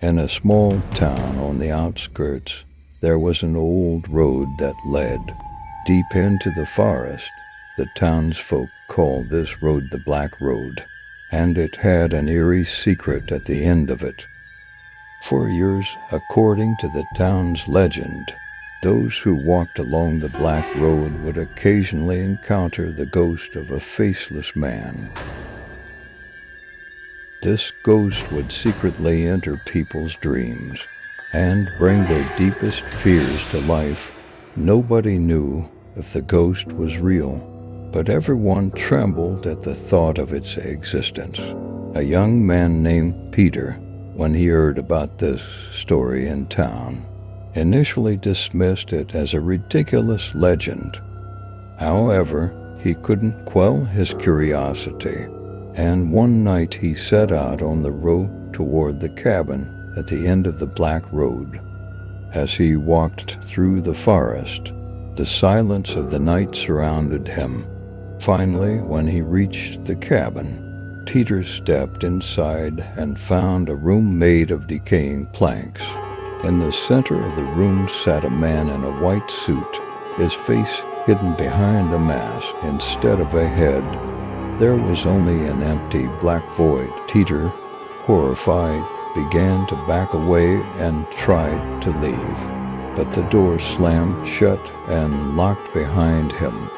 In a small town on the outskirts, there was an old road that led deep into the forest. The townsfolk called this road the Black Road, and it had an eerie secret at the end of it. For years, according to the town's legend, those who walked along the Black Road would occasionally encounter the ghost of a faceless man. This ghost would secretly enter people's dreams and bring their deepest fears to life. Nobody knew if the ghost was real, but everyone trembled at the thought of its existence. A young man named Peter, when he heard about this story in town, initially dismissed it as a ridiculous legend. However, he couldn't quell his curiosity, and one night he set out on the road toward the cabin at the end of the Black Road. As he walked through the forest, the silence of the night surrounded him. Finally, when he reached the cabin, Peter stepped inside and found a room made of decaying planks. In the center of the room sat a man in a white suit, his face hidden behind a mask instead of a head. There was only an empty black void. Peter, horrified, began to back away and tried to leave, but the door slammed shut and locked behind him.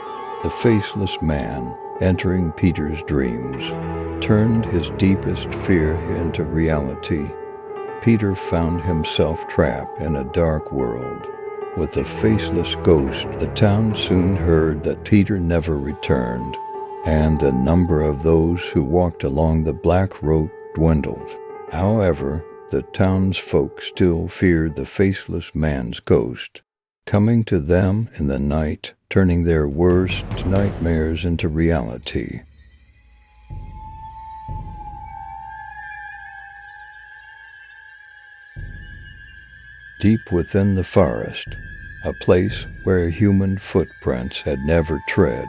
The faceless man, entering Peter's dreams, turned his deepest fear into reality. Peter found himself trapped in a dark world with a faceless ghost. The town soon heard that Peter never returned, and the number of those who walked along the Black Road dwindled. However, the townsfolk still feared the faceless man's ghost, coming to them in the night, turning their worst nightmares into reality. Deep within the forest, a place where human footprints had never tread,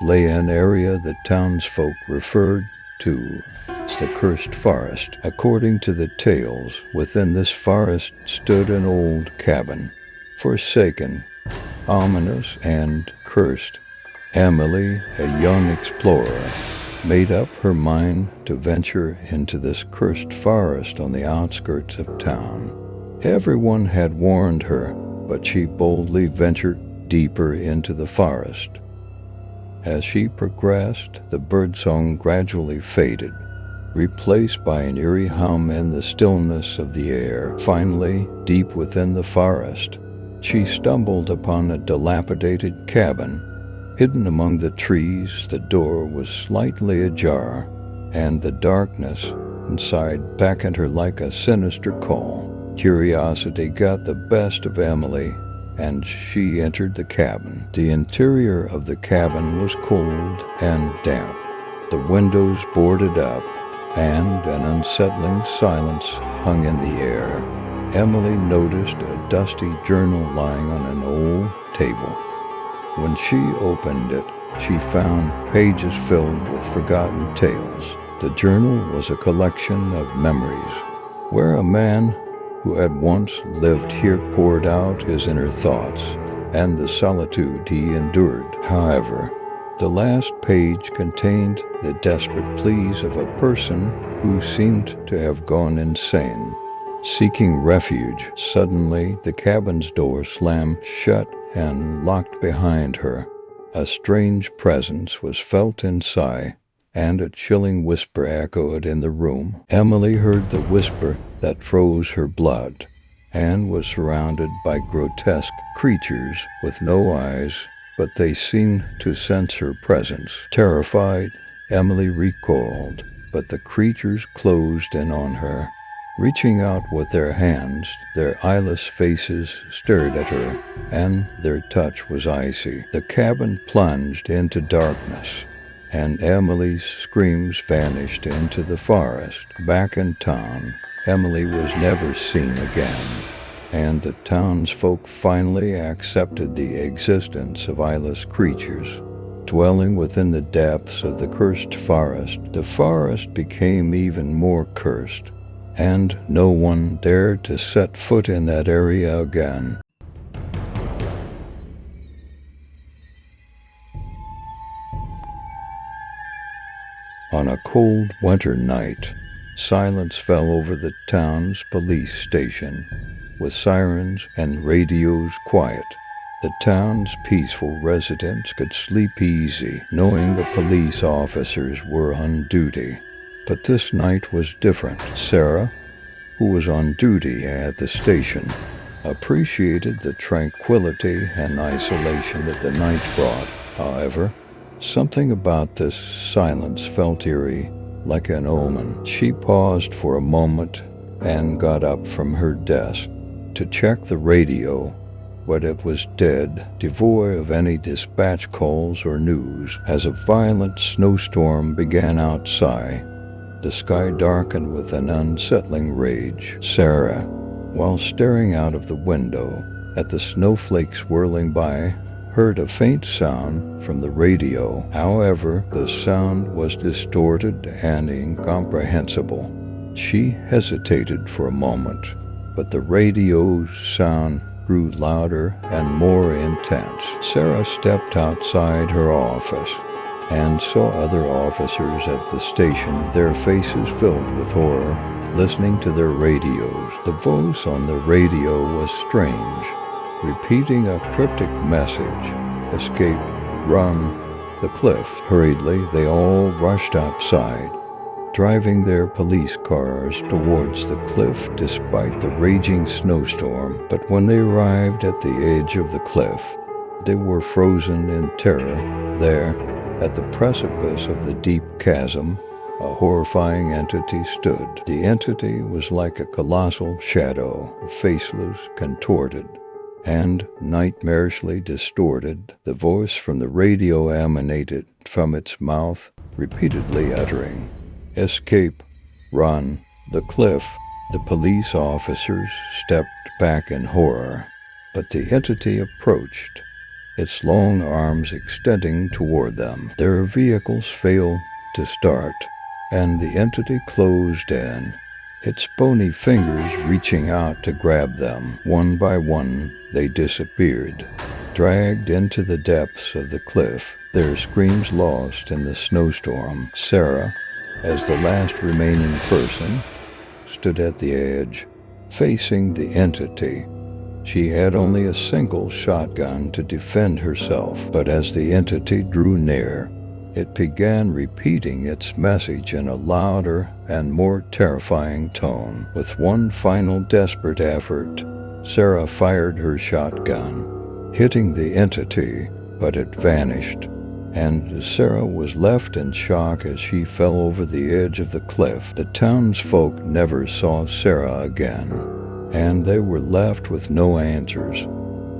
lay an area the townsfolk referred to as the Cursed Forest. According to the tales, within this forest stood an old cabin, forsaken, ominous, and cursed. Emily, a young explorer, made up her mind to venture into this cursed forest on the outskirts of town. Everyone had warned her, but she boldly ventured deeper into the forest. As she progressed, the birdsong gradually faded, replaced by an eerie hum in the stillness of the air. Finally, deep within the forest, she stumbled upon a dilapidated cabin. Hidden among the trees, the door was slightly ajar, and the darkness inside beckoned her like a sinister call. Curiosity got the best of Emily, and she entered the cabin. The interior of the cabin was cold and damp, the windows boarded up, and an unsettling silence hung in the air. Emily noticed a dusty journal lying on an old table. When she opened it, she found pages filled with forgotten tales. The journal was a collection of memories, where a man who had once lived here poured out his inner thoughts and the solitude he endured. However, the last page contained the desperate pleas of a person who seemed to have gone insane, seeking refuge. Suddenly, the cabin's door slammed shut and locked behind her. A strange presence was felt inside, and a chilling whisper echoed in the room. Emily heard the whisper that froze her blood, and was surrounded by grotesque creatures with no eyes, but they seemed to sense her presence. Terrified, Emily recoiled, but the creatures closed in on her. Reaching out with their hands, their eyeless faces stared at her, and their touch was icy. The cabin plunged into darkness, and Emily's screams vanished into the forest. Back in town, Emily was never seen again, and the townsfolk finally accepted the existence of eyeless creatures. Dwelling within the depths of the cursed forest, the forest became even more cursed. and no one dared to set foot in that area again. On a cold winter night, silence fell over the town's police station, with sirens and radios quiet. The town's peaceful residents could sleep easy, knowing the police officers were on duty. But this night was different. Sarah, who was on duty at the station, appreciated the tranquility and isolation that the night brought. However, something about this silence felt eerie, like an omen. She paused for a moment and got up from her desk to check the radio, but it was dead, devoid of any dispatch calls or news. As a violent snowstorm began outside, the sky darkened with an unsettling rage. Sarah, while staring out of the window at the snowflakes whirling by, heard a faint sound from the radio. However, the sound was distorted and incomprehensible. She hesitated for a moment, but the radio's sound grew louder and more intense. Sarah stepped outside her office and saw other officers at the station, their faces filled with horror, listening to their radios. The voice on the radio was strange, repeating a cryptic message: "Escape, run, the cliff." Hurriedly, they all rushed outside, driving their police cars towards the cliff despite the raging snowstorm. But when they arrived at the edge of the cliff, they were frozen in terror. There, at the precipice of the deep chasm, a horrifying entity stood. The entity was like a colossal shadow, faceless, contorted, and nightmarishly distorted. The voice from the radio emanated from its mouth, repeatedly uttering, "Escape, run, the cliff." The police officers stepped back in horror, but the entity approached, its long arms extending toward them. Their vehicles failed to start, and the entity closed in, its bony fingers reaching out to grab them. One by one, they disappeared, dragged into the depths of the cliff, their screams lost in the snowstorm. Sarah, as the last remaining person, stood at the edge, facing the entity. She had only a single shotgun to defend herself, but as the entity drew near, it began repeating its message in a louder and more terrifying tone. With one final desperate effort, Sarah fired her shotgun, hitting the entity, but it vanished, and Sarah was left in shock as she fell over the edge of the cliff. The townsfolk never saw Sarah again, and they were left with no answers,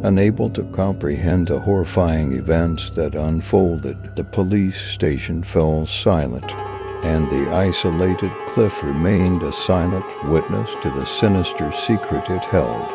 unable to comprehend the horrifying events that unfolded. The police station fell silent, and the isolated cliff remained a silent witness to the sinister secret it held.